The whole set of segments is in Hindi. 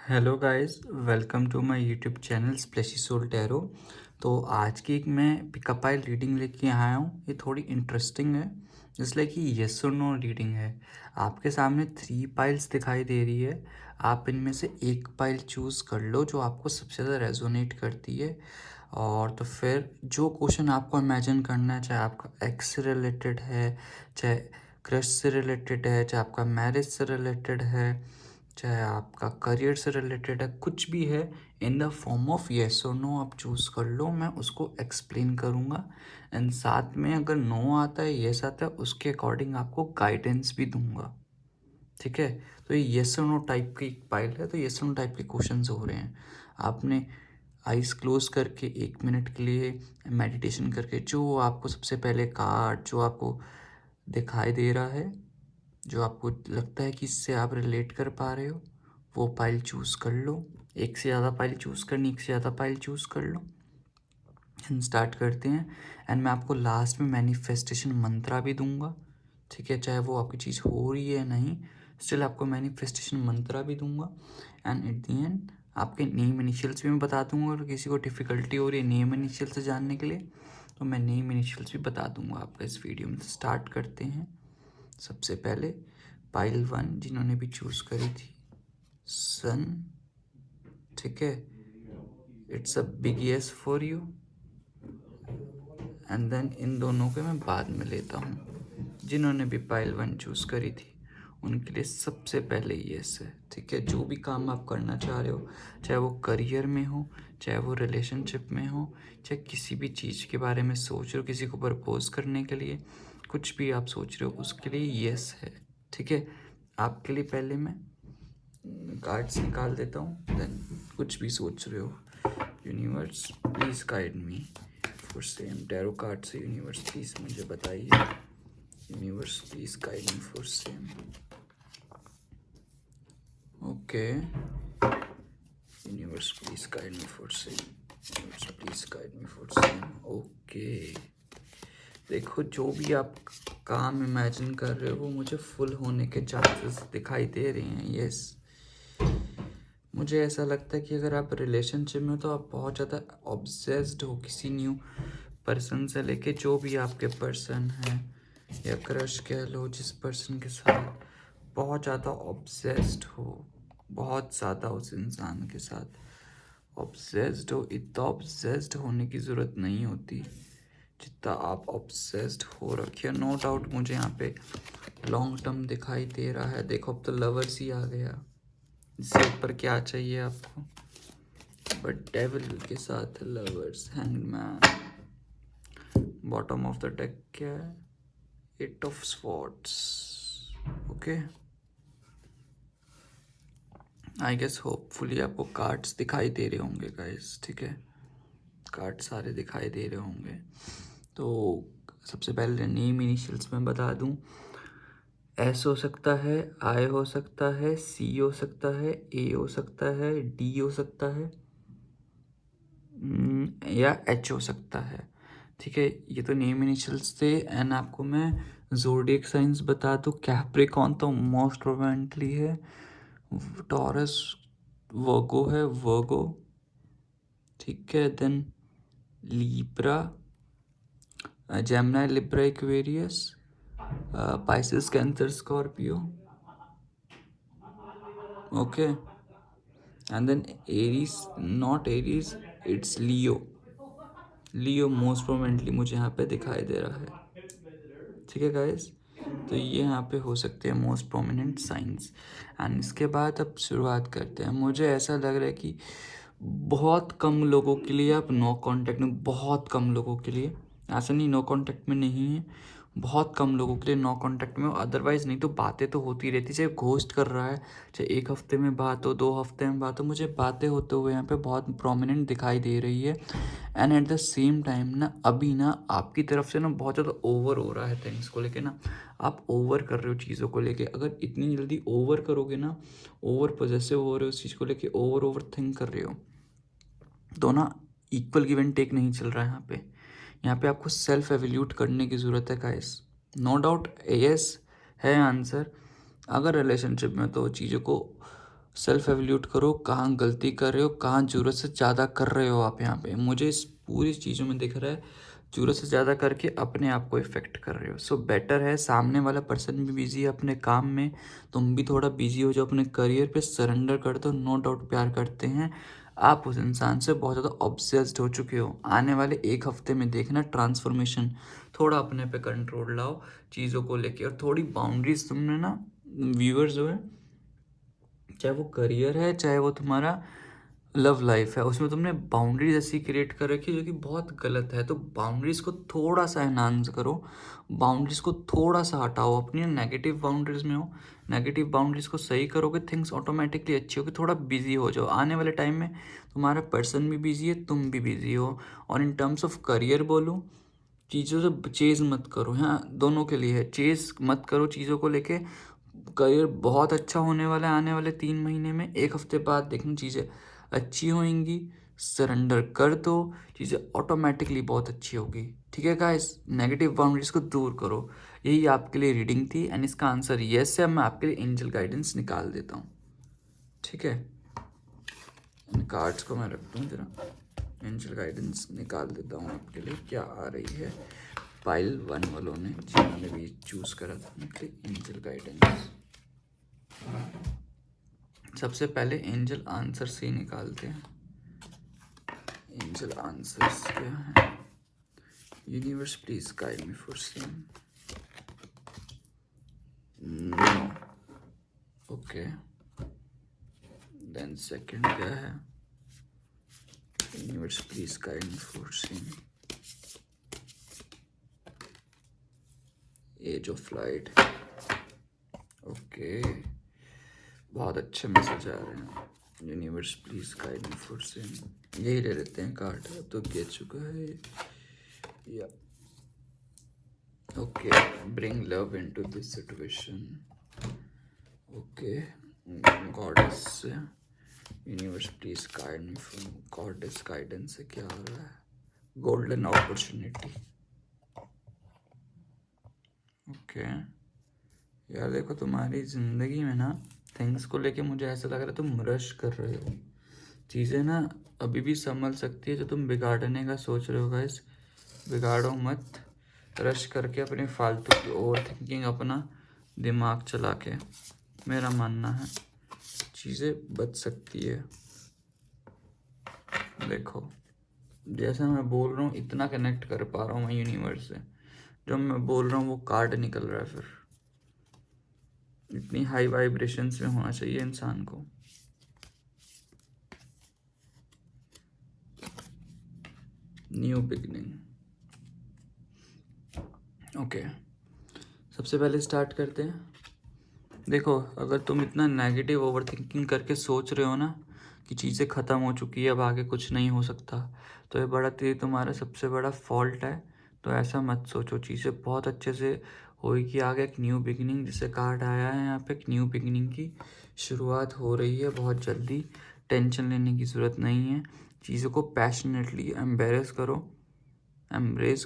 Hello guys, welcome to my YouTube channel Splashy Soul Tarot. तो आज की एक मैं पिकअप आइल रीडिंग लेके आया हूँ। ये थोड़ी इंटरेस्टिंग है, इसलिए कि येस और नो रीडिंग है। आपके सामने 3 पाइल्स दिखाई दे रही है। आप इनमें से एक पाइल चूज़ कर लो जो आपको सबसे ज़्यादा रेजोनेट करती है। और तो फिर जो क्वेश्चन आपको इमेजिन करना है, चाहे आपका एक्स से रिलेटेड है, चाहे क्रश से रिलेटेड है, चाहे आपका मैरिज से रिलेटेड है, चाहे आपका करियर से रिलेटेड है, कुछ भी है, in the form of yes और नो आप चूज़ कर लो। मैं उसको एक्सप्लेन करूँगा एंड साथ में अगर नो आता है येस आता है उसके अकॉर्डिंग आपको गाइडेंस भी दूंगा। ठीक है, तो ये येस और नो टाइप की फाइल है, तो येस और नो टाइप के क्वेश्चंस हो रहे हैं। आपने आइज़ क्लोज करके 1 मिनट के लिए मेडिटेशन करके जो आपको सबसे पहले कार्ड जो आपको दिखाई दे रहा है, जो आपको लगता है कि इससे आप रिलेट कर पा रहे हो, वो फाइल चूज़ कर लो। एक से ज़्यादा फाइल चूज़ करनी, एक से ज़्यादा फाइल चूज़ कर लो एंड स्टार्ट करते हैं। एंड मैं आपको लास्ट में मैनिफेस्टेशन मंत्रा भी दूंगा। ठीक है, चाहे वो आपकी चीज़ हो रही है नहीं, स्टिल आपको मैनिफेस्टेशन मंत्रा भी दूंगा। एंड एट द एंड आपके नेम इनिशियल्स भी मैं बता दूंगा। अगर किसी को डिफ़िकल्टी हो रही है नेम इनिशियल से जानने के लिए, तो मैं नेम इनिशियल्स भी बता दूंगा आपका इस वीडियो में। स्टार्ट करते हैं। सबसे पहले पाइल 1 जिन्होंने भी चूज़ करी थी, सन। ठीक है, it's a big yes for you. And then इन दोनों को मैं बाद में लेता हूँ। जिन्होंने भी पाइल 1 चूज़ करी थी उनके लिए सबसे पहले येस है। ठीक है, जो भी काम आप करना चाह रहे हो, चाहे वो करियर में हो, चाहे वो रिलेशनशिप में हो, चाहे किसी भी चीज़ के बारे में सोच रहे हो, किसी को प्रपोज करने के लिए, कुछ भी आप सोच रहे हो उसके लिए येस है। ठीक है, आपके लिए पहले मैं कार्ड्स निकाल देता हूँ, देन कुछ भी सोच रहे हो। Universe please guide me for same tarot card से। यूनिवर्स प्लीज़ मुझे बताइए। Universe please guide me for same. Okay, universe please guide me for same. Universe please guide me for same. Okay, देखो जो भी आप काम इमेजिन कर रहे हो वो मुझे फुल होने के चांसेस दिखाई दे रहे हैं। यस, मुझे ऐसा लगता है कि अगर आप रिलेशनशिप में हो तो आप बहुत ज़्यादा ऑब्सेस्ड हो किसी न्यू पर्सन से लेके, जो भी आपके पर्सन हैं या क्रश कह लो, जिस पर्सन के साथ बहुत ज़्यादा ऑब्सेस्ड हो, बहुत ज़्यादा उस इंसान के साथ ऑब्सेस्ड हो। इतना ऑब्सेस्ड होने की ज़रूरत नहीं होती जितना आप ऑब्सेस्ड हो रखे। नो डाउट मुझे यहाँ पे लॉन्ग टर्म दिखाई दे रहा है। देखो अब तो लवर्स ही आ गया, इससे ऊपर क्या चाहिए आपको। बट डेविल के साथ lovers, hangman, bottom of the deck क्या है, 8 of swords. Okay, I guess hopefully आपको कार्ड्स दिखाई दे रहे होंगे गाइस। ठीक है, कार्ड सारे दिखाई दे रहे होंगे। तो सबसे पहले नेम इनिशियल्स में बता दूं, एस हो सकता है, आई हो सकता है, सी हो सकता है, ए हो सकता है, डी हो सकता है, या एच हो सकता है। ठीक है, ये तो नेम इनिशियल्स थे। एंड आपको मैं ज़ोडिएक साइंस बता दूं, कैप्रिकॉन तो मोस्ट प्रोबेबली है, टॉरस वर्गो है, वर्गो। ठीक है, then Libra, Gemini, Libra, Aquarius, Pisces, Cancer, Scorpio. Okay, and then Aries, not Aries, it's Leo. Leo most probably मुझे यहाँ पे दिखाई दे रहा है। ठीक है गाइस, तो ये यहाँ पे हो सकते हैं मोस्ट प्रोमिनेंट साइंस। एंड इसके बाद अब शुरुआत करते हैं। मुझे ऐसा लग रहा है कि बहुत कम लोगों के लिए आप नो कांटेक्ट में, बहुत कम लोगों के लिए, ऐसा नहीं नो कांटेक्ट में नहीं है, बहुत कम लोगों के लिए नो कांटेक्ट में हो। अदरवाइज़ नहीं तो बातें तो होती रहती, चाहे घोस्ट कर रहा है, चाहे 1 हफ्ते में बात हो, 2 हफ्ते में बात हो, मुझे बातें होते हुए यहाँ पे बहुत प्रोमिनेंट दिखाई दे रही है। And at the same time ना अभी ना आपकी तरफ से ना बहुत ज़्यादा ओवर हो रहा है थिंग्स को लेके ना। आप ओवर कर रहे हो चीज़ों को लेके। अगर इतनी जल्दी ओवर करोगे ना, ओवर पॉजेसिव हो रहे हो उस चीज़ को लेके, ओवर थिंक कर रहे हो, तो ना इक्वल गिव एंड टेक नहीं चल रहा है यहाँ पे। यहाँ पे आपको सेल्फ एवेल्यूट करने की ज़रूरत है गाइस। नो डाउट यस है आंसर। अगर रिलेशनशिप में तो चीज़ों को सेल्फ एवल्यूट करो, कहाँ गलती कर रहे हो, कहाँ ज़रूरत से ज़्यादा कर रहे हो आप। यहाँ पे मुझे इस पूरी चीज़ों में दिख रहा है ज़रूरत से ज़्यादा करके अपने आप को इफ़ेक्ट कर रहे हो। सो बेटर है, सामने वाला पर्सन भी बिजी है अपने काम में, तुम भी थोड़ा बिजी हो जाओ अपने करियर पे, सरेंडर कर दो। नो डाउट प्यार करते हैं आप उस इंसान से, बहुत ज़्यादा ऑब्सेस्ड हो चुके हो। आने वाले एक हफ्ते में देखना ट्रांसफॉर्मेशन, थोड़ा अपने पे कंट्रोल लाओ चीज़ों को लेके, और थोड़ी बाउंड्रीज तुमने ना, व्यूअर्स जो है, चाहे वो करियर है चाहे वो तुम्हारा लव लाइफ है, उसमें तुमने बाउंड्रीज ऐसी क्रिएट कर रखी है जो कि बहुत गलत है। तो बाउंड्रीज को थोड़ा सा एनहांस करो, बाउंड्रीज को थोड़ा सा हटाओ, अपनी नेगेटिव बाउंड्रीज में हो, नेगेटिव बाउंड्रीज को सही करोगे, थिंग्स ऑटोमेटिकली अच्छी होगी। थोड़ा बिजी हो जाओ, आने वाले टाइम में तुम्हारा पर्सन भी बिजी है, तुम भी बिजी हो। और इन टर्म्स ऑफ करियर बोलूँ, चीज़ों से चेज़ मत करो। हाँ, दोनों के लिए है, चेज़ मत करो चीज़ों को लेके। करियर बहुत अच्छा होने वाला है आने वाले 3 महीने में, एक हफ्ते बाद देखना चीज़ें अच्छी होंगी। सरेंडर कर दो, चीज़ें ऑटोमेटिकली बहुत अच्छी होगी। ठीक है गाइस, नेगेटिव बाउंड्रीज को दूर करो। यही आपके लिए रीडिंग थी, एंड इसका आंसर येस है। मैं आपके लिए एंजल गाइडेंस निकाल देता हूँ। ठीक है, इन कार्ड्स को मैं रखता हूँ जरा, एंजल गाइडेंस निकाल देता हूँ आपके लिए क्या आ रही है। पाइल 1 वालों ने, जिन्होंने भी चूज़ करा था उनके लिए एंजल गाइडेंस। सबसे पहले एंजल आंसर से निकालते हैं। एंजल आंसर्स क्या है? Universe please guide me for same. No. Okay, then second क्या है? Universe please guide me for same. Edge of light. Okay, बहुत अच्छे मैसेज आ रहे हैं। Universe please guide me for same. यही ले लेते हैं कार्ड, अब तो गिर चुका है या। Okay, bring love into this situation. Okay, goddess से universe please guide me for, goddess guidance से क्या आ रहा है? Golden opportunity. ओके यार, देखो तुम्हारी ज़िंदगी में ना थिंग्स को लेके मुझे ऐसा लग रहा है तुम रश कर रहे हो। चीज़ें ना अभी भी संभल सकती है, जो तुम बिगाड़ने का सोच रहे हो गाइस, बिगाड़ो मत। रश करके अपने फालतू की ओवर थिंकिंग, अपना दिमाग चला के, मेरा मानना है चीज़ें बच सकती है। देखो, जैसा मैं बोल रहा हूँ इतना कनेक्ट कर पा रहा हूँ मैं यूनिवर्स से, जो मैं बोल रहा हूँ वो कार्ड निकल रहा है। फिर इतनी हाई वाइब्रेशंस में होना चाहिए इंसान को। New beginning. ओके, सबसे पहले स्टार्ट करते हैं। देखो, अगर तुम इतना नेगेटिव ओवर थिंकिंग करके सोच रहे हो ना कि चीज़ें ख़त्म हो चुकी है, अब आगे कुछ नहीं हो सकता, तो ये बड़ा तेज तुम्हारा सबसे बड़ा फॉल्ट है। तो ऐसा मत सोचो, चीज़ें बहुत अच्छे से होगी आगे। एक न्यू बिगिनिंग जिसे कार्ड आया है यहाँ पे, एक न्यू बिगिनिंग की शुरुआत हो रही है बहुत जल्दी। टेंशन लेने की ज़रूरत नहीं है, चीज़ों को पैशनेटली एम्ब्रेस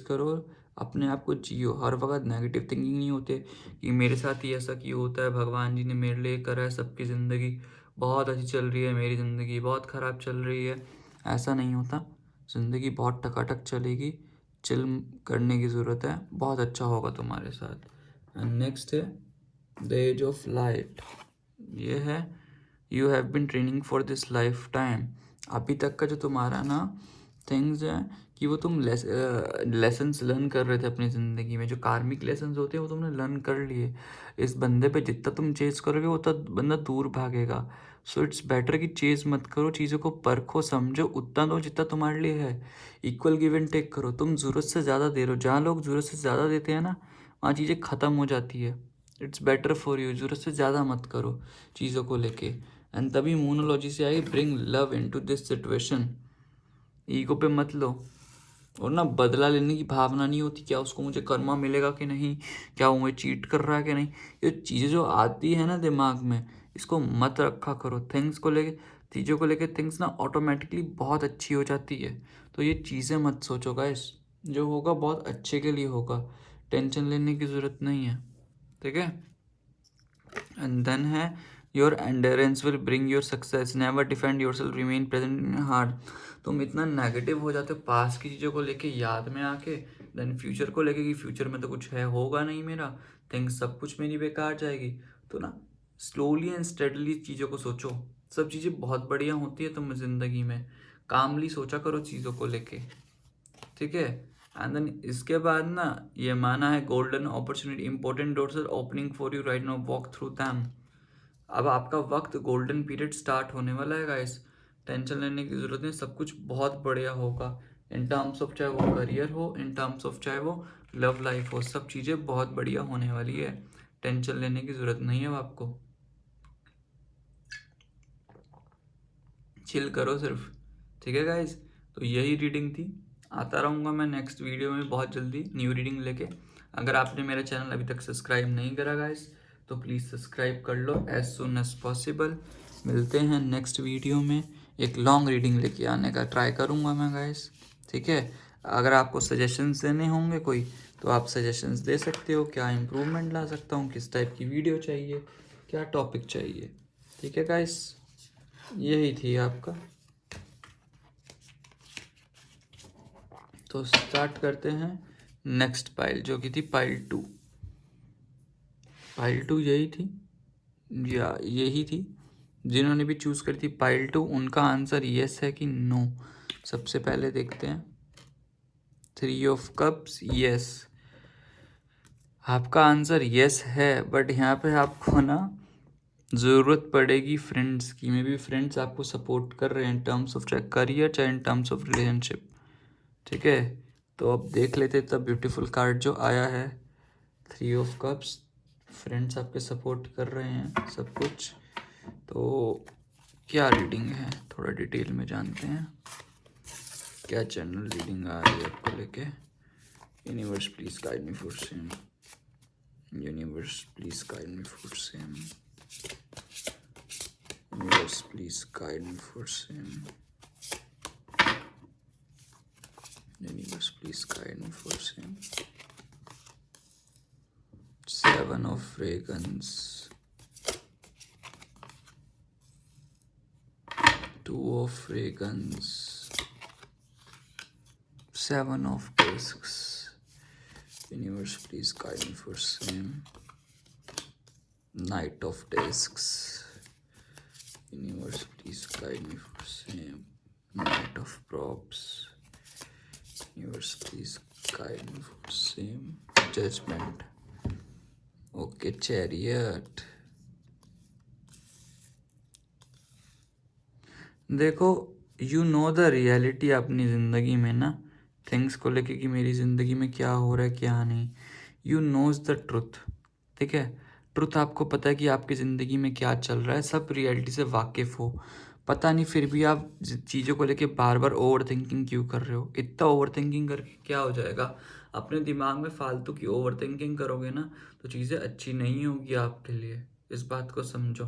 करो, अपने आप को जियो। हर वक्त नेगेटिव थिंकिंग नहीं होते कि मेरे साथ ही ऐसा क्यों होता है, भगवान जी ने मेरे लिए करा है, सबकी ज़िंदगी बहुत अच्छी चल रही है, मेरी ज़िंदगी बहुत ख़राब चल रही है। ऐसा नहीं होता, ज़िंदगी बहुत टकाटक चलेगी। चिल करने की ज़रूरत है, बहुत अच्छा होगा तुम्हारे साथ। एंड नेक्स्ट है द एज ऑफ लाइट। ये है you have been training for this life time. अभी तक का जो तुम्हारा ना थिंग्स है कि वो तुम लेसन्स लर्न कर रहे थे अपनी ज़िंदगी में, जो कार्मिक लेसन्स होते हैं वो तुमने लर्न कर लिए। इस बंदे पे जितना तुम चेज़ करोगे उतना बंदा दूर भागेगा। सो इट्स बेटर कि चेज़ मत करो, चीज़ों को परखो, समझो, उतना दो जितना तुम्हारे लिए है। इक्वल गिव एंड टेक करो, तुम ज़रूरत से ज़्यादा दे रहे हो। जहाँ लोग ज़रूरत से ज़्यादा देते हैं ना, वहाँ चीज़ें ख़त्म हो जाती है। इट्स बेटर फॉर यू, ज़रूरत से ज़्यादा मत करो चीज़ों को लेके। एंड तभी मोनोलॉजी से आई, bring love into this situation. Ego पे मत लो, और ना बदला लेने की भावना नहीं होती, क्या उसको मुझे कर्मा मिलेगा कि नहीं, क्या वो मुझे चीट कर रहा है कि नहीं। ये चीज़ें जो आती है ना दिमाग में, इसको मत रखा करो। थिंग्स को लेके, चीज़ों को लेके थिंग्स ना ऑटोमेटिकली बहुत अच्छी हो जाती है। तो ये चीज़ें मत सोचो गाइस, जो होगा बहुत अच्छे के लिए होगा, टेंशन लेने की ज़रूरत नहीं है। ठीक है, एंड देन है your endurance will bring your success, never defend your self, remain present in heart. तुम इतना नेगेटिव हो जाते हो पास की चीज़ों को लेके, याद में आके, देन फ्यूचर को लेके कि फ्यूचर में तो कुछ है होगा नहीं मेरा, थिंग्स सब कुछ मेरी बेकार जाएगी। तो ना स्लोली एंड स्टेडली चीज़ों को सोचो, सब चीज़ें बहुत बढ़िया होती है तुम ज़िंदगी में, कामली सोचा करो चीज़ों को लेके, ठीक है। एंड देन इसके बाद ना ये माना है golden opportunity, important doors are opening for you right now, walk through them. अब आपका वक्त गोल्डन पीरियड स्टार्ट होने वाला है गाइस, टेंशन लेने की जरूरत नहीं, सब कुछ बहुत बढ़िया होगा इन टर्म्स ऑफ, चाहे वो करियर हो, इन टर्म्स ऑफ चाहे वो लव लाइफ हो, सब चीज़ें बहुत बढ़िया होने वाली है, टेंशन लेने की जरूरत नहीं है अब आपको, चिल करो सिर्फ, ठीक है गाइस। तो यही रीडिंग थी, आता रहूँगा मैं नेक्स्ट वीडियो में बहुत जल्दी न्यू रीडिंग लेके। अगर आपने मेरा चैनल अभी तक सब्सक्राइब नहीं करा गाइस तो प्लीज़ सब्सक्राइब कर लो एज सुन एज पॉसिबल। मिलते हैं नेक्स्ट वीडियो में, एक लॉन्ग रीडिंग लेके आने का ट्राई करूँगा मैं गाइस, ठीक है। अगर आपको सजेशंस देने होंगे कोई तो आप सजेशंस दे सकते हो, क्या इम्प्रूवमेंट ला सकता हूँ, किस टाइप की वीडियो चाहिए, क्या टॉपिक चाहिए, ठीक है गाइस। यही थी आपका, तो स्टार्ट करते हैं नेक्स्ट पाइल जो कि थी पाइल 2। पाइल 2 यही थी या यही थी, जिन्होंने भी चूज़ करी थी पाइल 2 उनका आंसर यस है कि नो। सबसे पहले देखते हैं 3 ऑफ कप्स, यस आपका आंसर यस है, बट यहाँ पे आपको ना ज़रूरत पड़ेगी फ्रेंड्स की, मे बी फ्रेंड्स आपको सपोर्ट कर रहे हैं इन टर्म्स ऑफ चाहे करियर चाहे इन टर्म्स ऑफ रिलेशनशिप, ठीक है। तो अब देख लेते तब ब्यूटीफुल कार्ड जो आया है 3 ऑफ कप्स, फ्रेंड्स आपके सपोर्ट कर रहे हैं सब कुछ। तो क्या रीडिंग है थोड़ा डिटेल में जानते हैं, क्या जनरल रीडिंग आ रही है आपको लेके। Universe please guide me for same, universe please guide me for same, universe please guide me for same, universe please guide me for same. 7 of Reagans, 2 of Reagans, 7 of Discs, Universe please guide me for same, Knight of Discs, Universe please guide me for same, Knight of Props, Universe please guide me for same, Judgment, okay, Chariot। देखो यू नो द रियलिटी अपनी ज़िंदगी में ना, थिंग्स को लेके कि मेरी ज़िंदगी में क्या हो रहा है क्या नहीं, यू नोज द ट्रुथ, ठीक है। ट्रुथ आपको पता है कि आपकी ज़िंदगी में क्या चल रहा है, सब रियलिटी से वाकिफ़ हो, पता नहीं फिर भी आप चीज़ों को लेके बार बार ओवर थिंकिंग क्यों कर रहे हो। इतना ओवर थिंकिंग करके क्या हो जाएगा, अपने दिमाग में फालतू की ओवर थिंकिंग करोगे ना तो चीज़ें अच्छी नहीं होगी आपके लिए, इस बात को समझो,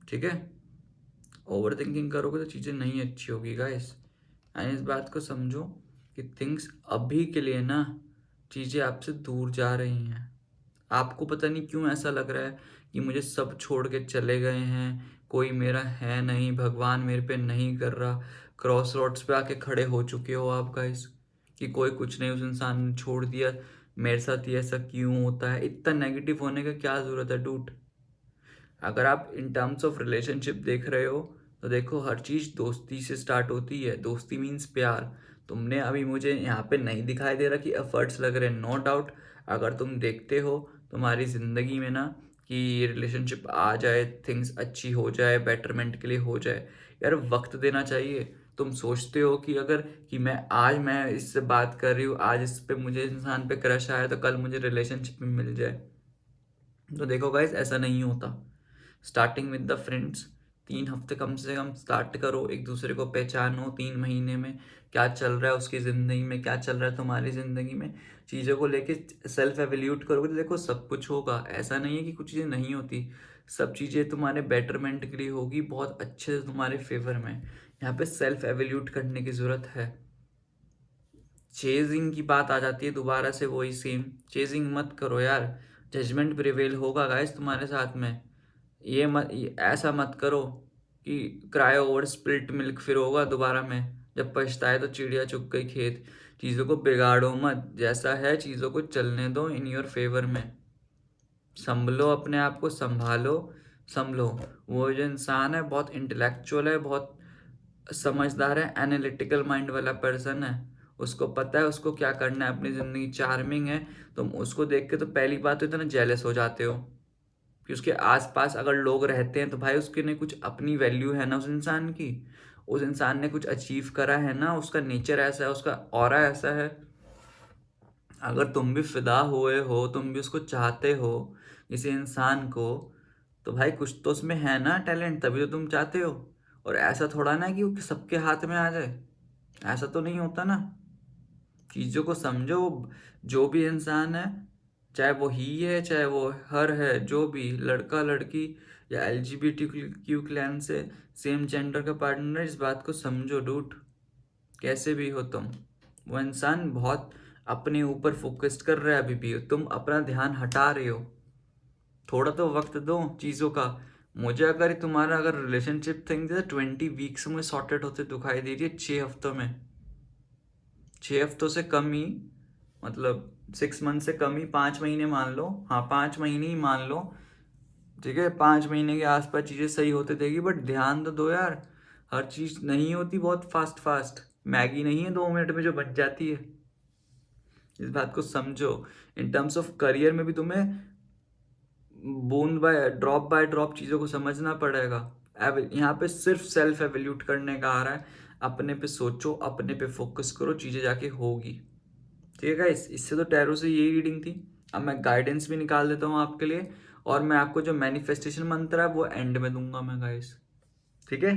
ठीक है। ओवर थिंकिंग करोगे तो चीज़ें नहीं अच्छी होगी गाइस, एंड इस बात को समझो कि थिंग्स अभी के लिए ना चीज़ें आपसे दूर जा रही हैं। आपको पता नहीं क्यों ऐसा लग रहा है कि मुझे सब छोड़ के चले गए हैं, कोई मेरा है नहीं, भगवान मेरे पे नहीं कर रहा, क्रॉस रोड्स पे आके खड़े हो चुके हो आप गाइस कि कोई कुछ नहीं, उस इंसान ने छोड़ दिया, मेरे साथ ये ऐसा क्यों होता है। इतना नेगेटिव होने का क्या ज़रूरत है डूड। अगर आप इन टर्म्स ऑफ रिलेशनशिप देख रहे हो तो देखो हर चीज़ दोस्ती से स्टार्ट होती है, दोस्ती मीन्स प्यार। तुमने अभी मुझे यहाँ पे नहीं दिखाई दे रहा कि एफर्ट्स लग रहे हैं, नो डाउट अगर तुम देखते हो तुम्हारी ज़िंदगी में ना कि रिलेशनशिप आ जाए, थिंग्स अच्छी हो जाए, बेटरमेंट के लिए हो जाए, यार वक्त देना चाहिए। तुम सोचते हो कि अगर कि मैं इससे बात कर रही हूँ, आज इस पे मुझे इंसान पे क्रश आया तो कल मुझे रिलेशनशिप में मिल जाए, तो देखो गाइस ऐसा नहीं होता। स्टार्टिंग विद द फ्रेंड्स, 3 हफ्ते कम से कम स्टार्ट करो, एक दूसरे को पहचानो, 3 महीने में क्या चल रहा है उसकी ज़िंदगी में, क्या चल रहा है तुम्हारी ज़िंदगी में, चीज़ों को लेके सेल्फ एवेल्यूट करोगे तो देखो सब कुछ होगा। ऐसा नहीं है कि कुछ चीज़ें नहीं होती, सब चीज़ें तुम्हारे बेटरमेंट के लिए होगी, बहुत अच्छे से तुम्हारे फेवर में। यहाँ पे सेल्फ एवेल्यूट करने की ज़रूरत है। चेजिंग की बात आ जाती है दोबारा से, वही सेम चेजिंग मत करो यार, जजमेंट प्रिवेल होगा गाइस तुम्हारे साथ में। ऐसा मत करो कि क्राई ओवर स्पिल्ट मिल्क फिर होगा दोबारा में, जब पछताए तो चिड़िया चुग गई खेत। चीज़ों को बिगाड़ो मत, जैसा है चीज़ों को चलने दो इन योर फेवर में। संभलो, अपने आप को संभालो, संभलो। वो जो इंसान है बहुत इंटेलेक्चुअल है, बहुत समझदार है, एनालिटिकल माइंड वाला पर्सन है। उसको पता है उसको क्या करना है अपनी ज़िंदगी, चार्मिंग है। तुम उसको देख के तो पहली बात तो इतना जेलस हो जाते हो कि उसके आसपास अगर लोग रहते हैं तो भाई उसके ने कुछ अपनी वैल्यू है ना उस इंसान की। उस इंसान ने कुछ अचीव करा है ना, उसका नेचर ऐसा है, उसका ऑरा ऐसा है। अगर तुम भी फिदा हुए हो, तुम भी उसको चाहते हो किसी इंसान को, तो भाई कुछ तो उसमें है ना टैलेंट, तभी तो तुम चाहते हो। और ऐसा थोड़ा ना कि वो सबके हाथ में आ जाए, ऐसा तो नहीं होता ना। चीज़ों को समझो। जो भी इंसान है, चाहे वो ही है चाहे वो हर है, जो भी लड़का लड़की या LGBTQ क्लैन से सेम जेंडर का पार्टनर है, इस बात को समझो डूड। कैसे भी हो तुम, वो इंसान बहुत अपने ऊपर फोकस्ड कर रहा है, अभी भी तुम अपना ध्यान हटा रहे हो। थोड़ा तो वक्त दो चीज़ों का। मुझे अगर तुम्हारा अगर रिलेशनशिप थिंग 20 वीक्स में सॉर्टेड होते दिखाई दे रही है, 6 हफ्तों में, 6 हफ्तों से कम ही, मतलब 6 मंथ से कम ही, 5 महीने मान लो, हाँ 5 महीने ही मान लो, ठीक है। 5 महीने के आसपास चीज़ें सही होते देगी, बट ध्यान तो दो यार। हर चीज़ नहीं होती बहुत फास्ट फास्ट, मैगी नहीं है 2 मिनट में जो बन जाती है। इस बात को समझो। इन टर्म्स ऑफ करियर में भी तुम्हें बूंद बाय ड्रॉप चीज़ों को समझना पड़ेगा। यहाँ पे सिर्फ सेल्फ एवेल्यूट करने का आ रहा है। अपने पे सोचो, अपने पे फोकस करो, चीज़ें जाके होगी। ठीक है गाइस, इससे तो टैरो से यही रीडिंग थी। अब मैं गाइडेंस भी निकाल देता हूँ आपके लिए, और मैं आपको जो मैनिफेस्टेशन मंत्र है वो एंड में दूंगा मैं गाइस। ठीक है,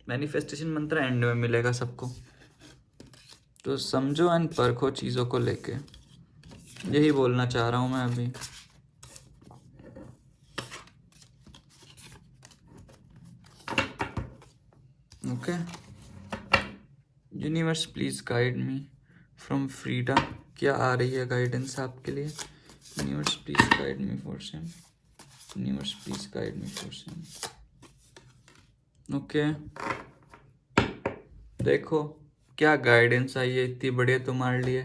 मैनिफेस्टेशन मंत्र एंड में मिलेगा सबको, तो समझो एंड परखो चीज़ों को लेके। यही बोलना चाह रहा हूँ मैं अभी। Okay, universe please guide me from Frida. क्या आ रही है गाइडेंस आपके लिए? Universe please guide me for same, universe please guide me for same. Okay, देखो क्या गाइडेंस आई है इतनी बढ़िया तुम्हारे लिए।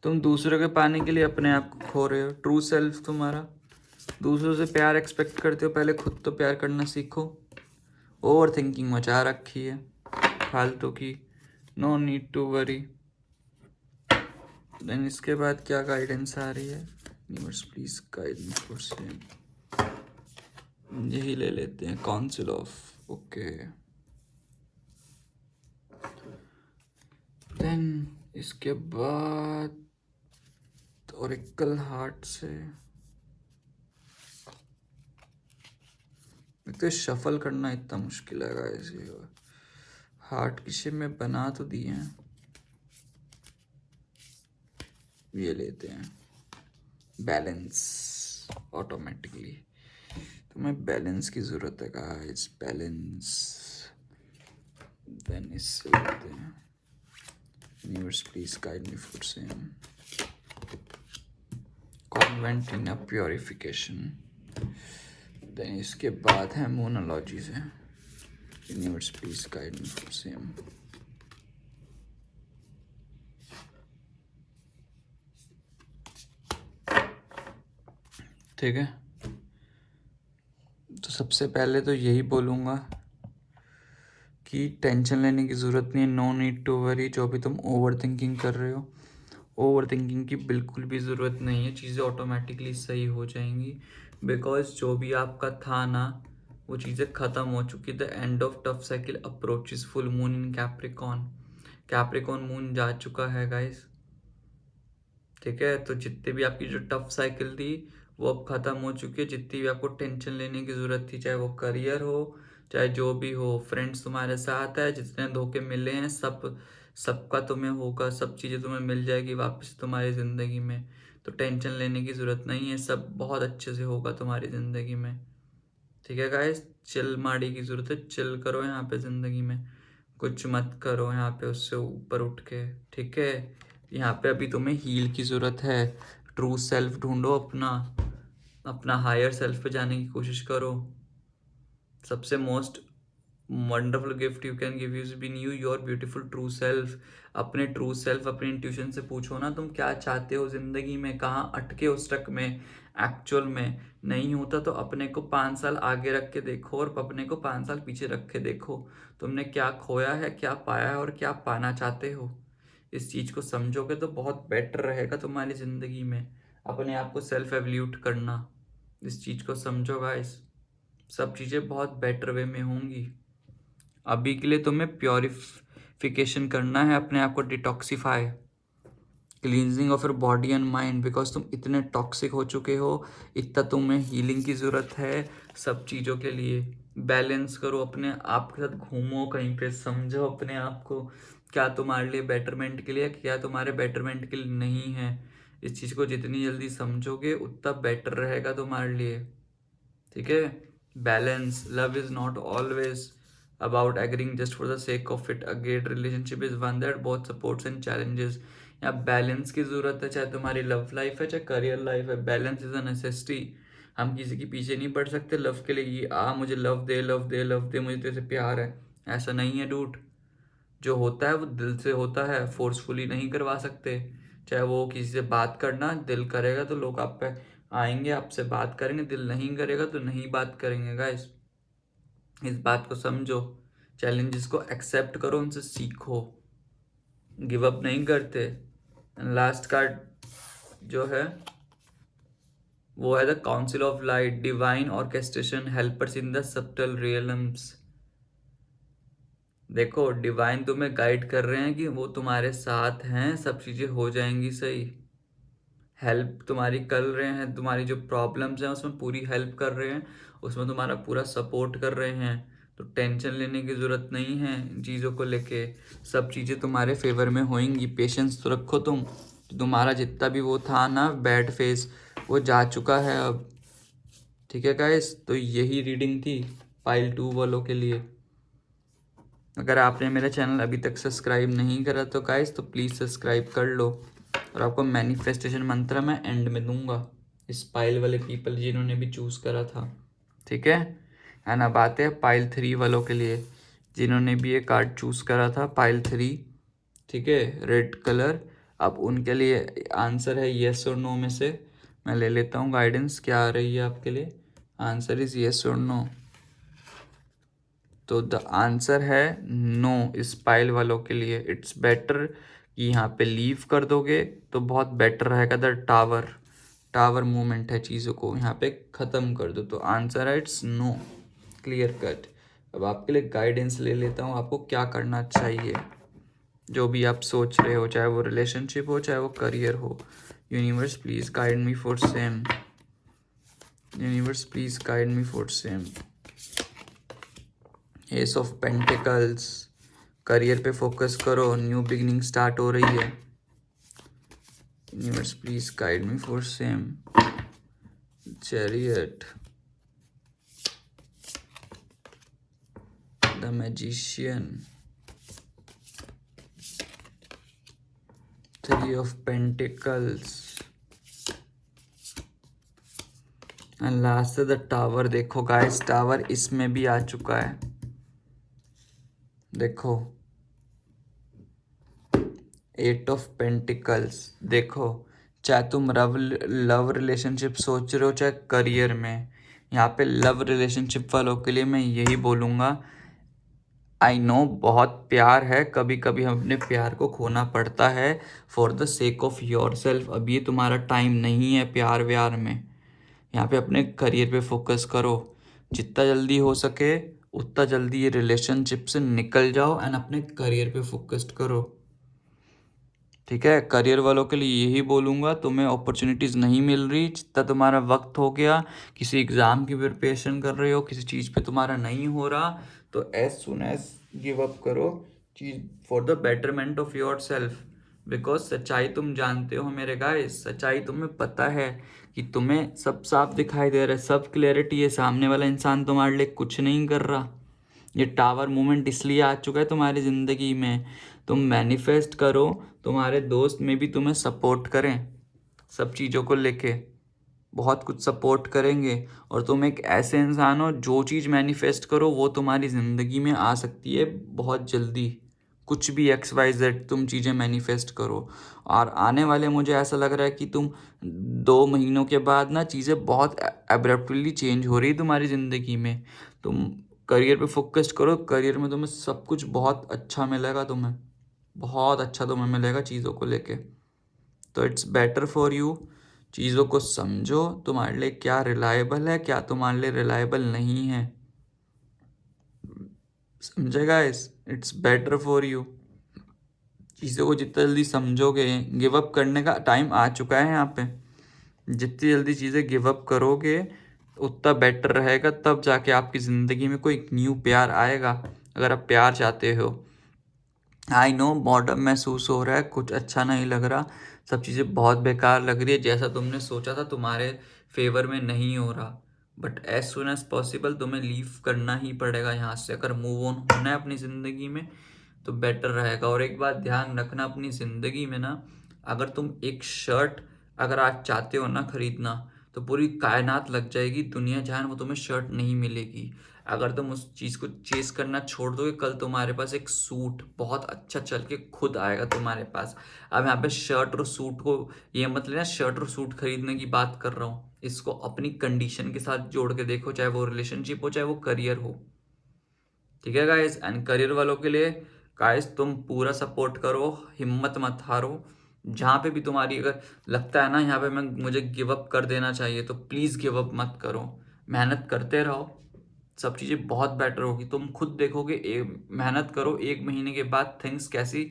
तुम दूसरों के पाने के लिए अपने आप को खो रहे हो। ट्रू सेल्फ तुम्हारा, दूसरों से प्यार एक्सपेक्ट करते हो, पहले खुद तो प्यार करना सीखो। ओवर थिंकिंग मचा रखी है फालतू की, no need to worry. Then इसके बाद क्या गाइडेंस आ रही है? Universe please guide me for same, यही ले लेते हैं, काउंसिल ऑफ। ओके, देन इसके बाद ओरेकल हार्ट से तो शफल करना इतना मुश्किल है गाइस। हार्ट की शेप में बना तो दिए हैं, ये लेते हैं बैलेंस ऑटोमेटिकली। तुम्हें बैलेंस की जरूरत है गाइस, बैलेंस। देन इससे लेते हैं universe please guide me for same, convent in purification. Then इसके बाद है मोनोलॉजी से, universe please guide me for same. ठीक है, तो सबसे पहले तो यही बोलूँगा कि टेंशन लेने की ज़रूरत नहीं है, नो नीड टू वरी। जो भी तुम ओवर थिंकिंग कर रहे हो, ओवर थिंकिंग की बिल्कुल भी ज़रूरत नहीं है, चीज़ें ऑटोमेटिकली सही हो जाएंगी। बिकॉज जो भी आपका था ना, वो चीज़ें ख़त्म हो चुकी। The end of tough cycle approaches, full moon in Capricorn, Capricorn moon जा चुका है गाइस। ठीक है, तो जितने भी आपकी जो टफ साइकिल थी वो अब ख़त्म हो चुकी है। जितनी भी आपको टेंशन लेने की ज़रूरत थी, चाहे वो करियर हो चाहे जो भी हो, फ्रेंड्स तुम्हारे साथ है, जितने धोखे मिले हैं सबका तुम्हें होगा, सब चीज़ें तुम्हें मिल जाएगी वापस तुम्हारी ज़िंदगी में। तो टेंशन लेने की ज़रूरत नहीं है, सब बहुत अच्छे से होगा तुम्हारी ज़िंदगी में। ठीक है गाइस, चिल मारने की ज़रूरत है, चिल करो यहाँ पे ज़िंदगी में, कुछ मत करो यहाँ पे उससे ऊपर उठ के। ठीक है, यहाँ पे अभी तुम्हें हील की ज़रूरत है। ट्रू सेल्फ ढूंढो, अपना अपना हायर सेल्फ पे जाने की कोशिश करो। सबसे most wonderful gift you can give use been you your beautiful true self. अपने ट्रू सेल्फ, अपने इंट्यूशन से पूछो ना तुम क्या चाहते हो जिंदगी में, कहाँ अटके हो स्टक में एक्चुअल में। नहीं होता तो अपने को 5 साल आगे रख के देखो और अपने को 5 साल पीछे रख के देखो। तुमने क्या खोया है, क्या पाया है और क्या पाना चाहते हो। इस चीज को समझोगे तो बहुत बेटर रहेगा तुम्हारी जिंदगी में। अपने आप को सेल्फ एवल्यूट करना, इस चीज को समझो गाइस। सब चीजें बहुत बेटर वे में होंगी। अभी के लिए तुम्हें प्योरिफिकेशन करना है, अपने आप को detoxify, cleansing of your body and mind, because तुम इतने टॉक्सिक हो चुके हो। इतना तुम्हें हीलिंग की ज़रूरत है सब चीज़ों के लिए। बैलेंस करो, अपने आप के साथ घूमो कहीं पे, समझो अपने आप को क्या तुम्हारे लिए बेटरमेंट के लिए, क्या तुम्हारे बेटरमेंट के लिए नहीं है। इस चीज़ को जितनी जल्दी समझोगे उतना बेटर रहेगा तुम्हारे लिए। ठीक है। Balance, love is not always about agreeing just for the sake of it. A great relationship is one that both supports and challenges. यहाँ बैलेंस की जरूरत है, चाहे तुम्हारी लव लाइफ है चाहे करियर लाइफ है। Balance is a necessity. हम किसी के पीछे नहीं पड़ सकते लव के लिए, ये मुझे love they, love they, love they, मुझे तेरे से प्यार है। ऐसा नहीं है डूड। जो होता है वो दिल से होता है, फोर्सफुली नहीं करवा सकते। चाहे वो किसी से बात करना, दिल करेगा तो लोग आप पे आएंगे, आपसे बात करेंगे, दिल नहीं करेगा तो नहीं बात करेंगे गाइस। इस बात को समझो। चैलेंजेस को एक्सेप्ट करो, उनसे सीखो, गिव अप नहीं करते। लास्ट कार्ड जो है वो है the council of light, divine orchestration, helpers in the subtle realms. देखो डिवाइन तुम्हें गाइड कर रहे हैं कि वो तुम्हारे साथ हैं, सब चीजें हो जाएंगी सही। हेल्प तुम्हारी कर रहे हैं, तुम्हारी जो प्रॉब्लम्स हैं उसमें पूरी हेल्प कर रहे हैं, उसमें तुम्हारा पूरा सपोर्ट कर रहे हैं। तो टेंशन लेने की ज़रूरत नहीं है इन चीज़ों को लेके। सब चीज़ें तुम्हारे फेवर में होंगी। पेशेंस तो रखो तुम। तुम्हारा जितना भी वो था ना बैड फेस, वो जा चुका है अब। ठीक है गाइस, तो यही रीडिंग थी पाइल 2 वालों के लिए। अगर आपने मेरा चैनल अभी तक सब्सक्राइब नहीं करा तो गाइस तो प्लीज़ सब्सक्राइब कर लो। और आपको मैनिफेस्टेशन मंत्र मैं एंड में दूंगा, इस पाइल वाले पीपल जिन्होंने भी चूज़ करा था। ठीक है। एंड अब आते हैं पाइल 3 वालों के लिए, जिन्होंने भी ये कार्ड चूज़ करा था पाइल 3। ठीक है, रेड कलर। अब उनके लिए आंसर है येस और नो में से। मैं ले लेता हूँ गाइडेंस क्या आ रही है आपके लिए। आंसर इज़ येस और नो। तो द आंसर है नो इस पाइल वालों के लिए। इट्स बेटर कि यहाँ पे लीव कर दोगे तो बहुत बेटर रहेगा। द टावर, टावर मूवमेंट है, चीज़ों को यहाँ पे ख़त्म कर दो। तो आंसर है इट्स नो, क्लियर कट। अब आपके लिए गाइडेंस ले लेता हूँ, आपको क्या करना चाहिए जो भी आप सोच रहे हो, चाहे वो रिलेशनशिप हो चाहे वो करियर हो। Universe please guide me for same. Universe please guide me for same. S of pentacles, career पे फोकस करो, न्यू बिगिनिंग स्टार्ट हो रही है। Universe please guide me for same. Chariot, the magician, 3 of pentacles and last the tower. देखो गाइस टावर इसमें भी आ चुका है। देखो 8 ऑफ पेंटिकल्स। देखो चाहे तुम लव रिलेशनशिप सोच रहे हो चाहे करियर में, यहाँ पे लव रिलेशनशिप वालों के लिए मैं यही बोलूँगा। आई नो बहुत प्यार है, कभी कभी हम अपने प्यार को खोना पड़ता है for the sake of your self. अब ये तुम्हारा टाइम नहीं है प्यार व्यार में। यहाँ पे अपने करियर पे फोकस करो, जितना जल्दी हो सके उतना जल्दी ये रिलेशनशिप से निकल जाओ एंड अपने करियर पे फोकस्ड करो। ठीक है, करियर वालों के लिए यही बोलूँगा, तुम्हें अपॉर्चुनिटीज़ नहीं मिल रही, जितना तुम्हारा वक्त हो गया, किसी एग्ज़ाम की प्रिपरेशन कर रहे हो, किसी चीज़ पे तुम्हारा नहीं हो रहा, तो as soon as give up करो चीज for the betterment of your self. Because सच्चाई तुम जानते हो मेरे गाइस, सच्चाई तुम्हें पता है कि तुम्हें सब साफ दिखाई दे रहा है, सब क्लियरिटी है, सामने वाला इंसान तुम्हारे लिए कुछ नहीं कर रहा। ये टावर मोमेंट इसलिए आ चुका है तुम्हारी ज़िंदगी में। तुम मैनिफेस्ट करो, तुम्हारे दोस्त में भी तुम्हें सपोर्ट करें सब चीज़ों को लेके। बहुत कुछ सपोर्ट करेंगे और तुम एक ऐसे इंसान हो जो चीज़ मैनिफेस्ट करो वो तुम्हारी ज़िंदगी में आ सकती है बहुत जल्दी। कुछ भी XYZ तुम चीज़ें मैनिफेस्ट करो और आने वाले मुझे ऐसा लग रहा है कि तुम 2 महीनों के बाद ना चीज़ें बहुत एब्रप्टली चेंज हो रही है तुम्हारी ज़िंदगी में। तुम करियर पे फोकस करो, करियर में तुम्हें सब कुछ बहुत अच्छा मिलेगा, तुम्हें बहुत अच्छा तुम्हें मिलेगा चीज़ों को लेके। तो इट्स बेटर फॉर यू, चीज़ों को समझो तुम्हारे लिए क्या रिलायबल है, क्या तुम्हारे लिए रिलायबल नहीं है। समझे guys, it's better for you. चीज़ों को जितना जल्दी समझोगे, गिव अप करने का टाइम आ चुका है यहाँ पे। जितनी जल्दी चीज़ें गिव अप करोगे उतना बेटर रहेगा, तब जाके आपकी ज़िंदगी में कोई न्यू प्यार आएगा। अगर आप प्यार चाहते हो, आई नो बॉर्डम महसूस हो रहा है, कुछ अच्छा नहीं लग रहा, सब चीज़ें बहुत बेकार लग रही है, जैसा तुमने सोचा था तुम्हारे फेवर में नहीं हो रहा। But as soon as possible तुम्हें लीव करना ही पड़ेगा यहाँ से। अगर मूव ऑन होना है अपनी ज़िंदगी में तो बेटर रहेगा। और एक बात ध्यान रखना अपनी ज़िंदगी में ना, अगर तुम एक शर्ट अगर आज चाहते हो ना खरीदना, तो पूरी कायनात लग जाएगी दुनिया जहान, वो तुम्हें शर्ट नहीं मिलेगी। अगर तुम उस चीज़ को चेस करना छोड़ दोगे, कल तुम्हारे पास एक सूट बहुत अच्छा चल के खुद आएगा तुम्हारे पास। अब यहाँ पे शर्ट और सूट को ये मत लेना शर्ट और सूट खरीदने की बात कर रहा हूँ, इसको अपनी कंडीशन के साथ जोड़ के देखो, चाहे वो रिलेशनशिप हो चाहे वो करियर हो। ठीक है गाइस, एंड करियर वालों के लिए गाइस तुम पूरा सपोर्ट करो, हिम्मत मत हारो। जहाँ पे भी तुम्हारी अगर लगता है ना यहाँ पे मुझे गिव अप कर देना चाहिए, तो प्लीज़ गिव अप मत करो, मेहनत करते रहो, सब चीज़ें बहुत बेटर होगी। तुम खुद देखोगे, मेहनत करो, 1 महीने के बाद थिंग्स कैसी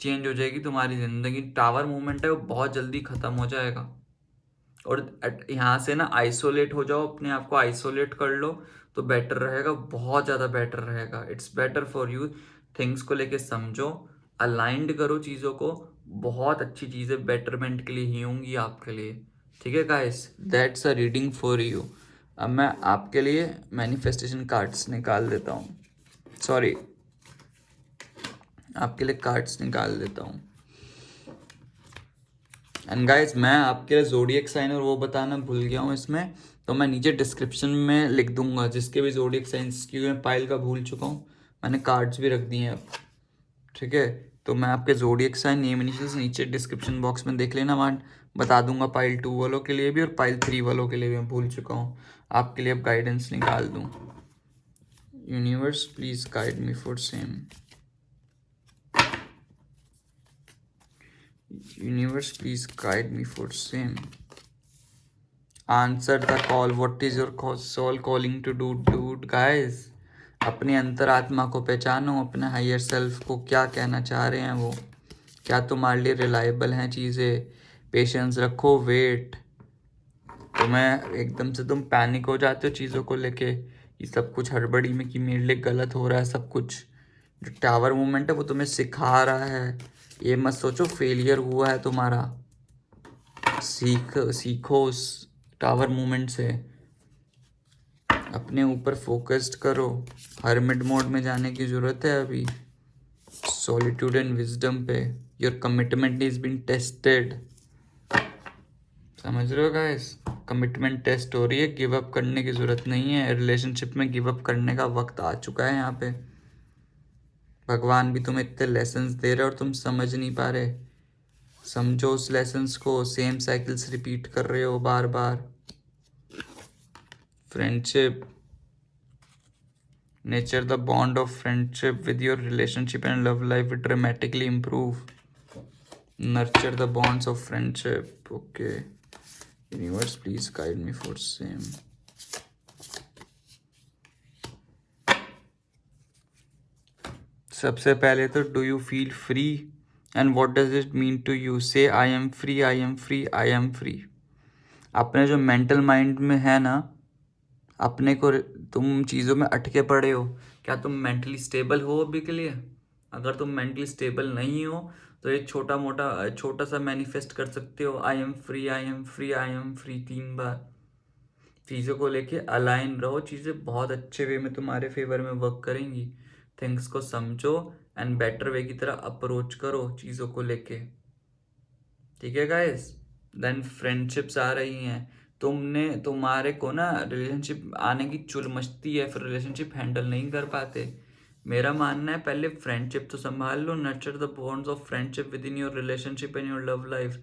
चेंज हो जाएगी तुम्हारी ज़िंदगी। टावर मूवमेंट है वो बहुत जल्दी ख़त्म हो जाएगा। और यहाँ से ना आइसोलेट हो जाओ, अपने आप को आइसोलेट कर लो तो बेटर रहेगा, बहुत ज़्यादा बेटर रहेगा। It's better for you, things को लेके समझो, अलाइंड करो चीज़ों को, बहुत अच्छी चीज़ें बेटरमेंट के लिए ही होंगी आपके लिए। ठीक है guys, that's a reading for you. अब मैं आपके लिए मैनिफेस्टेशन कार्ड्स निकाल देता हूँ, सॉरी आपके लिए कार्ड्स निकाल देता हूँ। एंड गाइस मैं आपके लिए ज़ोडिएक साइन और वो बताना भूल गया हूँ इसमें, तो मैं नीचे डिस्क्रिप्शन में लिख दूंगा जिसके भी ज़ोडिएक साइंस, क्योंकि मैं पाइल का भूल चुका हूँ, मैंने कार्ड्स भी रख दिए हैं अब। ठीक है, तो मैं आपके ज़ोडिएक साइन नेम इनिशियल्स नीचे डिस्क्रिप्शन बॉक्स में देख लेना, वहाँ बता दूंगा पाइल 2 वालों के लिए भी और पाइल 3 वालों के लिए भी। मैं भूल चुका हूँ, आपके लिए अब गाइडेंस निकाल दूँ। Universe please guide me for same. Universe, please guide me for same. Answer the call. What is your soul calling to do, dude? Guys, अपनी अंतरात्मा को पहचानो, अपने हायर सेल्फ को क्या कहना चाह रहे हैं वो, क्या तुम्हारे लिए रिलायबल हैं चीज़ें। पेशेंस रखो, वेट। तुम्हें एकदम से तुम पैनिक हो जाते हो चीज़ों को लेके, ये सब कुछ हड़बड़ी में कि मेरे लिए गलत हो रहा है सब कुछ। जो टावर मूवमेंट है वो तुम्हें सिखा रहा है, ये मत सोचो फेलियर हुआ है तुम्हारा। सीखो उस टावर मूवमेंट से, अपने ऊपर फोकस्ड करो। हर्मिट मोड में जाने की ज़रूरत है अभी, सॉलिट्यूड एंड विजडम पे। Your commitment is been tested, समझ रहे हो गाइस, कमिटमेंट टेस्ट हो रही है, गिव अप करने की ज़रूरत नहीं है। रिलेशनशिप में गिव अप करने का वक्त आ चुका है यहाँ पे। भगवान भी तुम्हें इतने लेसन्स दे रहे और तुम समझ नहीं पा रहे। समझो उस लेसन्स को, सेम साइकिल्स रिपीट कर रहे हो बार बार। Friendship, nature the bond of friendship with your relationship and love life will dramatically improve. Nurture the bonds of friendship. Okay, universe please guide me for same. सबसे पहले तो do you feel free and what does it mean to you. Say I am free, I am free, I am free. अपने जो मेंटल माइंड में है ना, अपने को तुम चीज़ों में अटके पड़े हो, क्या तुम मेंटली स्टेबल हो अभी के लिए? अगर तुम मेंटली स्टेबल नहीं हो तो एक छोटा सा मैनिफेस्ट कर सकते हो, आई am free, I am free, I am free 3 बार। चीज़ों को लेके अलाइन रहो, चीज़ें बहुत अच्छे वे में तुम्हारे फेवर में वर्क करेंगी। थिंग्स को समझो एंड बेटर वे की तरह अप्रोच करो चीज़ों को लेके। ठीक है गाइस, देन फ्रेंडशिप्स आ रही हैं, तुम्हारे को ना रिलेशनशिप आने की चुल मचती है, फिर रिलेशनशिप हैंडल नहीं कर पाते। मेरा मानना है पहले फ्रेंडशिप तो संभाल लो। Nurture the bonds of friendship within your relationship and your love life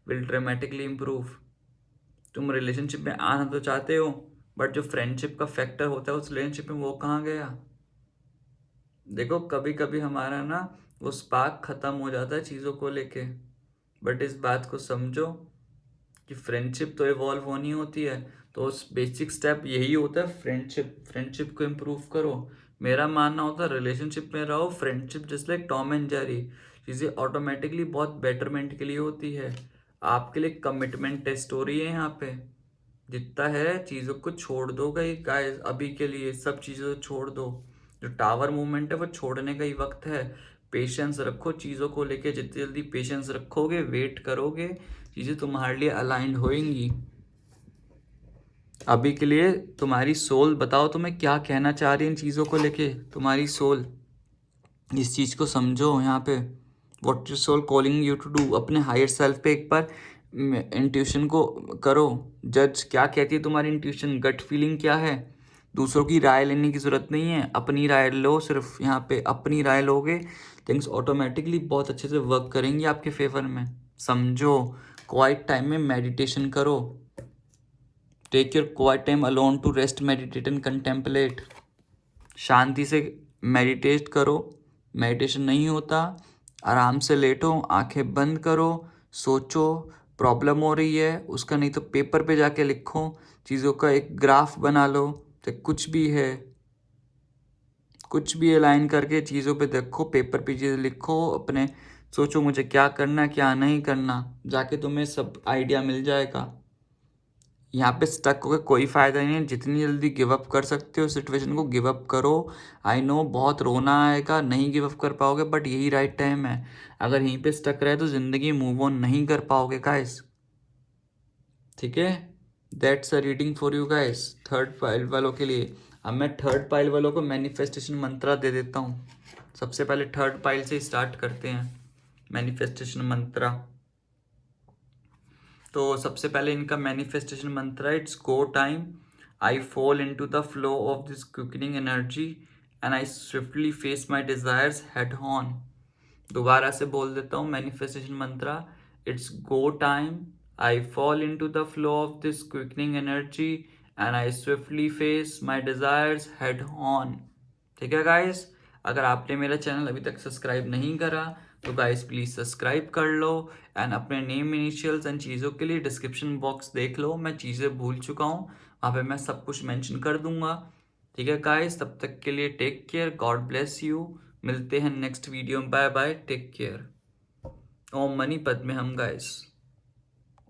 will dramatically improve. तुम रिलेशनशिप में आना तो चाहते हो, बट जो फ्रेंडशिप का फैक्टर होता है उस रिलेशनशिप में वो कहाँ गया? देखो कभी कभी हमारा ना वो स्पार्क खत्म हो जाता है चीज़ों को लेके, बट इस बात को समझो कि फ्रेंडशिप तो इवॉल्व होनी होती है। तो उस बेसिक स्टेप यही होता है, फ्रेंडशिप को इम्प्रूव करो। मेरा मानना होता है रिलेशनशिप में रहो, friendship just like Tom and Jerry, चीज़ें ऑटोमेटिकली बहुत बेटरमेंट के लिए होती है। आपके लिए कमिटमेंट टेस्ट हो रही है यहाँ पे। जितना है चीज़ों को छोड़ दो गाइस, अभी के लिए सब चीज़ों को छोड़ दो। जो टावर मूवमेंट है वो छोड़ने का ही वक्त है। पेशेंस रखो चीज़ों को लेके, जितनी जल्दी पेशेंस रखोगे, वेट करोगे, चीज़ें तुम्हारे लिए अलाइंड होएंगी। अभी के लिए तुम्हारी सोल बताओ तुम्हें क्या कहना चाह रही है इन चीज़ों को लेके। तुम्हारी सोल इस चीज़ को समझो यहाँ पे, what your soul calling you to do. अपने हायर सेल्फ पे एक बार इंट्यूशन को करो जज, क्या कहती है तुम्हारी इंट्यूशन, गट फीलिंग क्या है। दूसरों की राय लेने की ज़रूरत नहीं है, अपनी राय लो। सिर्फ यहाँ पे अपनी राय लोगे, थिंग्स ऑटोमेटिकली बहुत अच्छे से वर्क करेंगी आपके फेवर में। समझो, क्वाइट टाइम में मेडिटेशन करो। Take your quiet time alone to rest, meditate and contemplate. शांति से मेडिटेट करो। मेडिटेशन नहीं होता, आराम से लेटो, आंखें बंद करो, सोचो प्रॉब्लम हो रही है उसका, नहीं तो पेपर पे जाके लिखो, चीज़ों का एक ग्राफ बना लो। तो कुछ भी है, कुछ भी अलाइन करके चीज़ों पे देखो, पेपर पे चीज़ें लिखो अपने, सोचो मुझे क्या करना क्या नहीं करना, जाके तुम्हें सब आइडिया मिल जाएगा। यहाँ पे स्टक होकर कोई फ़ायदा नहीं है। जितनी जल्दी गिव अप कर सकते हो सिचुएशन को गिव अप करो। आई नो बहुत रोना आएगा, नहीं गिव अप कर पाओगे, बट यही राइट टाइम है। अगर यहीं पे स्टक रहे तो ज़िंदगी मूव ऑन नहीं कर पाओगे गाइस। ठीक है, that's a reading for you guys, third pile वालों के लिए। अब मैं थर्ड पाइल वालों को मैनिफेस्टेशन मंत्रा दे देता हूँ। सबसे पहले थर्ड पाइल से स्टार्ट करते हैं मैनिफेस्टेशन मंत्रा। तो सबसे पहले इनका मैनिफेस्टेशन मंत्र है, it's go time, I fall into the flow of this quickening energy and I swiftly face my desires head on. दोबारा से बोल देता हूँ manifestation Mantra, it's go time, I fall into the flow of this quickening energy and I swiftly face my desires head on. ठीक है गाइस, अगर आपने मेरा चैनल अभी तक सब्सक्राइब नहीं करा तो गाइस प्लीज़ सब्सक्राइब कर लो। एंड अपने नेम इनिशियल्स एंड चीज़ों के लिए डिस्क्रिप्शन बॉक्स देख लो, मैं चीज़ें भूल चुका हूँ, वहाँ पे मैं सब कुछ मेंशन कर दूंगा। ठीक है गाइस, तब तक के लिए take care, God bless you. मिलते हैं नेक्स्ट वीडियो में, बाय बाय, टेक केयर। ओम मनी पद्मे हम गाइस।